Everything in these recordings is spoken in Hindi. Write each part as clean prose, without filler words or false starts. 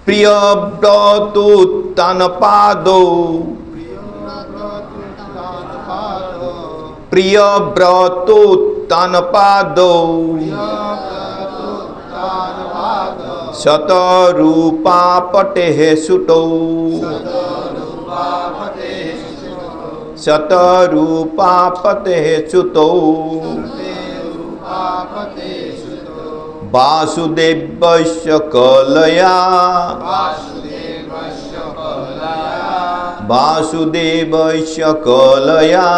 प्रियव्रतोत्तानपादो प्रियव्रतोत्तानपादो शतरूपा पटेः सुतौ शतरूपा पतेः सुतौ वासुदेवस्य कलया वासुदेवस्य कलया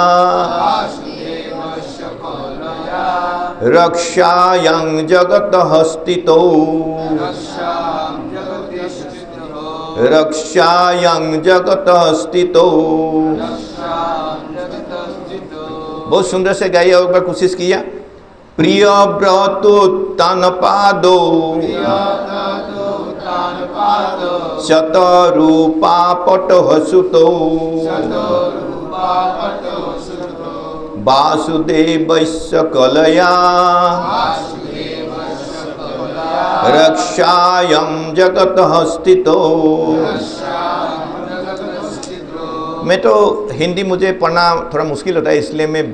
रक्षायां जगतः स्थितौ रक्षायां जगतः स्थितौ। बहुत सुंदर से गाइए, एक बार कोशिश किया। प्रियव्रतोत्तानपादो शतरूपा पटः सुतौ वासुदेवस्य कलया रक्षायां जगतः स्थितौ। मैं तो हिंदी मुझे पढ़ना थोड़ा मुश्किल होता है, इसलिए मैं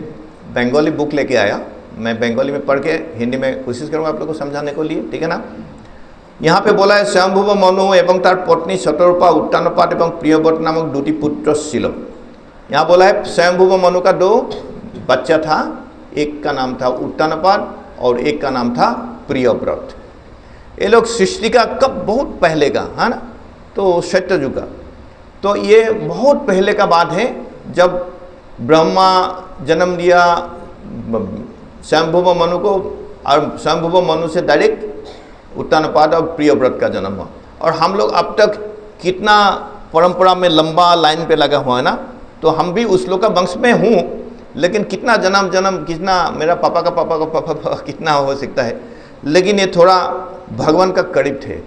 बंगाली बुक लेके आया। मैं बंगाली में पढ़ के हिंदी में कोशिश करूँगा आप लोग को समझाने को लिए, ठीक है ना। यहाँ पे बोला है स्वयंभुव मनु एवं तार पत्नी शतरूपा उत्तानपाद एवं प्रियव्रत नामक दुटी पुत्र ছিল। यहाँ बोला है स्वयंभुव मनु का 2 बच्चा था, एक का नाम था उत्तानपाद और एक का नाम था प्रियव्रत। ये लोग सृष्टि का कब बहुत पहले का है ना, तो सत्ययुग का, तो ये बहुत पहले का बात है जब ब्रह्मा जन्म लिया स्वयंभुव मनु को, और स्वयंभुव मनु से डायरेक्ट उत्तानपाद और प्रियव्रत का जन्म हुआ। और हम लोग अब तक कितना परंपरा में लंबा लाइन पे लगा हुआ है ना, तो हम भी उस लोग का वंश में हूँ, लेकिन कितना जन्म कितना मेरा पापा का पापा कितना हो सकता है, लेकिन ये थोड़ा भगवान का करीब थे,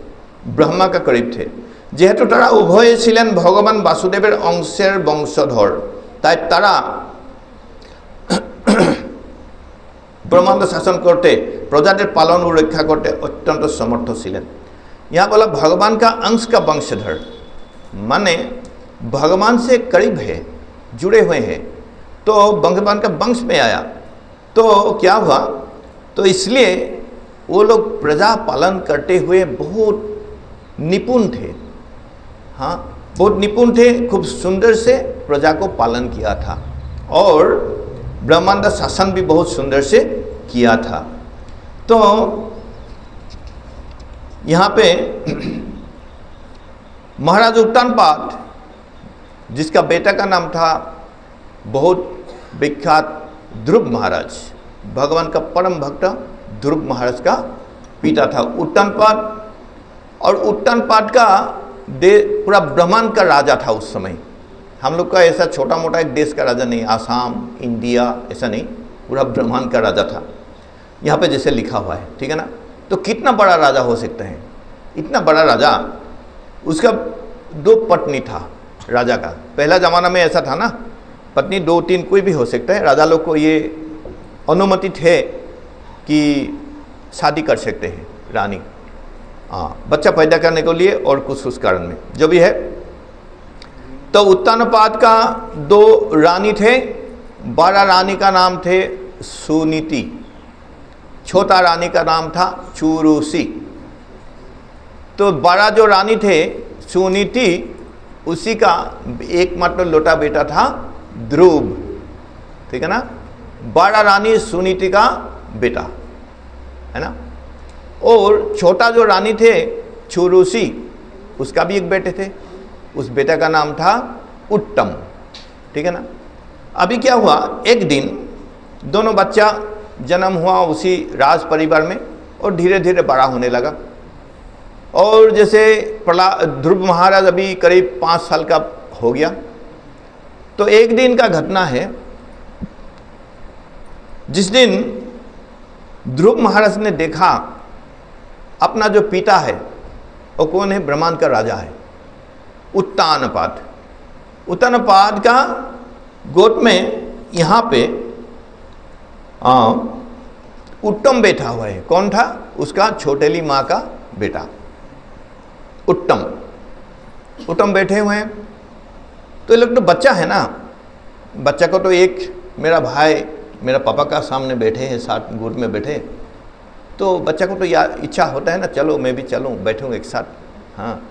ब्रह्मा का करीब थे। जेहेतु तारा उभय छिलेन भगवान वासुदेवेर अंशेर वंशधर, ताई तारा ब्रह्मांड शासन करते, प्रजाদের पालन और रक्षा करते अत्यंत समर्थ छिलेन। यहाँ बोला भगवान का अंश का वंशधर, माने भगवान से करीब है, जुड़े हुए हैं, तो भगवान का वंश में आया। तो क्या हुआ, तो इसलिए वो लोग प्रजा पालन करते हुए बहुत निपुण थे। हाँ, बहुत निपुण थे, खूब सुंदर से प्रजा को पालन किया था और ब्रह्मांड शासन भी बहुत सुंदर से किया था। तो यहाँ पे महाराज उत्तानपाद, जिसका बेटा का नाम था बहुत विख्यात ध्रुव महाराज, भगवान का परम भक्त ध्रुव महाराज का पिता था उत्तानपाद। और उत्तानपाद का पूरा ब्रह्मांड का राजा था उस समय। हम लोग का ऐसा छोटा मोटा एक देश का राजा नहीं, आसाम इंडिया ऐसा नहीं, पूरा ब्रह्मांड का राजा था। यहाँ पे जैसे लिखा हुआ है, ठीक है ना। तो कितना बड़ा राजा हो सकता है, इतना बड़ा राजा। उसका 2 पत्नी था राजा का। पहला ज़माना में ऐसा था ना, पत्नी 2-3 कोई भी हो सकता है। राजा लोग को ये अनुमति थे कि शादी कर सकते हैं रानी, हाँ, बच्चा पैदा करने के लिए और कुछ उस कारण में जो भी है। तो उत्तानपाद का 2 रानी थे। बड़ा रानी का नाम थे सुनीति, छोटा रानी का नाम था चुरुसी। तो बड़ा जो रानी थे सुनीति, उसी का एकमात्र लोटा बेटा था ध्रुव, ठीक है ना। बड़ा रानी सुनीति का बेटा है ना। और छोटा जो रानी थे चुरुसी, उसका भी एक बेटे थे, उस बेटा का नाम था उत्तम, ठीक है ना। अभी क्या हुआ, एक दिन दोनों बच्चा जन्म हुआ उसी राज परिवार में और धीरे धीरे बड़ा होने लगा। और जैसे ध्रुव महाराज अभी करीब 5 साल का हो गया, तो एक दिन का घटना है जिस दिन ध्रुव महाराज ने देखा अपना जो पिता है वो कौन है, ब्रह्मांड का राजा है उत्तानपाद। उत्तानपाद का गोद में यहाँ पे उत्तम बैठा हुआ है। कौन था, उसका छोटेली माँ का बेटा। उत्तम बैठे हुए हैं। तो ये लोग तो बच्चा है ना, बच्चा को तो एक मेरा भाई मेरा पापा का सामने बैठे हैं, साथ गोद में बैठे, तो बच्चा को तो यार इच्छा होता है ना, चलो मैं भी चलूँ, बैठूँ एक साथ। हाँ,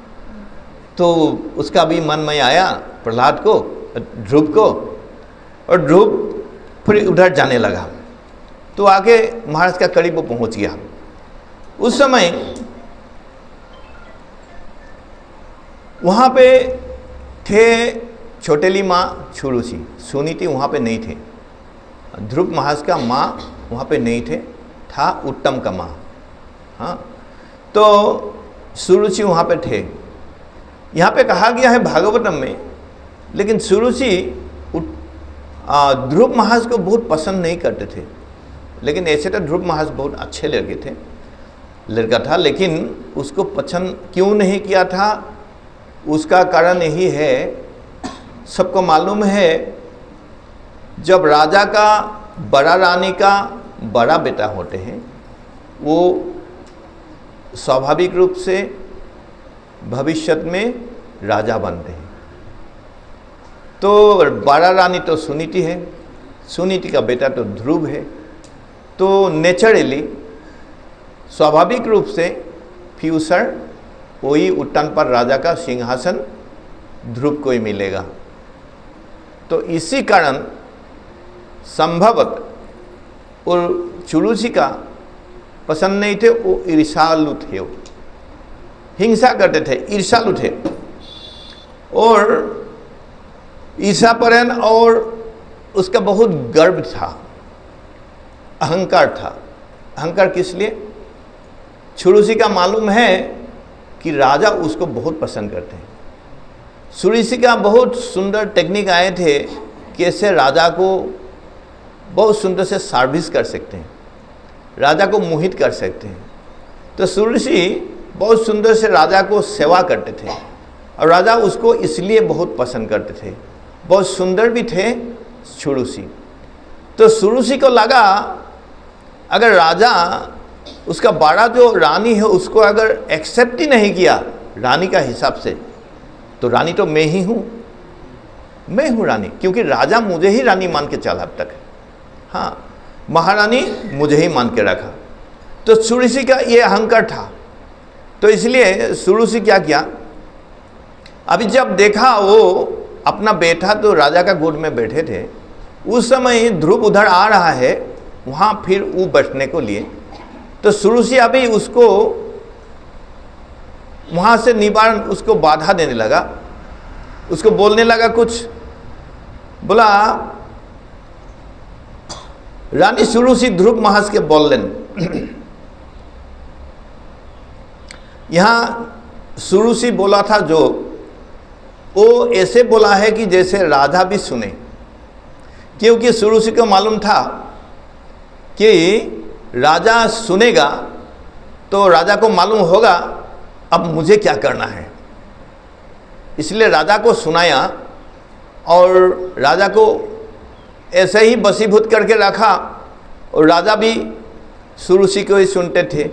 तो उसका भी मन में आया प्रहलाद को, ध्रुव को, और ध्रुव फिर उधर जाने लगा। तो आगे महाराज का करीब वो पहुँच गया। उस समय वहाँ पे थे छोटेली माँ छुरुसी, सुनीति वहाँ पे नहीं थे, ध्रुव महाराज का माँ वहाँ पे नहीं थे, था उत्तम का माँ। हाँ, तो सुरुचि वहाँ पे थे। यहाँ पे कहा गया है भागवतम में, लेकिन सुरुचि ध्रुव महाराज को बहुत पसंद नहीं करते थे। लेकिन ऐसे तो ध्रुव महाराज बहुत अच्छे लड़का था, लेकिन उसको पसंद क्यों नहीं किया था, उसका कारण यही है, सबको मालूम है, जब राजा का बड़ा रानी का बड़ा बेटा होते हैं, वो स्वाभाविक रूप से भविष्य में राजा बनते हैं। तो बड़ा रानी तो सुनीति है, सुनीति का बेटा तो ध्रुव है, तो नेचुरली स्वाभाविक रूप से फ्यूचर वही उत्तन पर राजा का सिंहासन ध्रुव को ही मिलेगा। तो इसी कारण संभवत और चुरुसी का पसंद नहीं थे, वो ईर्ष्यालु थे, वो हिंसा करते थे, ईर्ष्यालु थे, और ईर्ष्यापरन, और उसका बहुत गर्व था, अहंकार था। अहंकार किस लिए? चुरुसी का मालूम है कि राजा उसको बहुत पसंद करते हैं। चुरुसी का बहुत सुंदर टेक्निक आए थे, कैसे राजा को बहुत सुंदर से सर्विस कर सकते हैं, राजा को मोहित कर सकते हैं। तो चुरुसी बहुत सुंदर से राजा को सेवा करते थे, और राजा उसको इसलिए बहुत पसंद करते थे, बहुत सुंदर भी थे चुरुसी। तो चुरुसी को लगा, अगर राजा उसका बड़ा जो रानी है उसको अगर एक्सेप्ट ही नहीं किया रानी का हिसाब से, तो रानी तो मैं ही हूँ, मैं हूँ रानी, क्योंकि राजा मुझे ही रानी मान के चला अब तक। हाँ, महारानी मुझे ही मान के रखा। तो चुरुसी का ये अहंकार था। तो इसलिए चुरुसी क्या किया, अभी जब देखा वो अपना बेटा तो राजा का गोद में बैठे थे, उस समय ध्रुव उधर आ रहा है, वहाँ फिर वो बैठने को लिए, तो चुरुसी अभी उसको वहाँ से निवारण, उसको बाधा देने लगा, उसको बोलने लगा कुछ, बोला रानी चुरुसी ध्रुव महाराज के बोलन। यहाँ चुरुसी बोला था जो, वो ऐसे बोला है कि जैसे राजा भी सुने, क्योंकि चुरुसी को मालूम था कि राजा सुनेगा तो राजा को मालूम होगा अब मुझे क्या करना है, इसलिए राजा को सुनाया, और राजा को ऐसे ही बसीभूत करके रखा, और राजा भी चुरुसी को ही सुनते थे।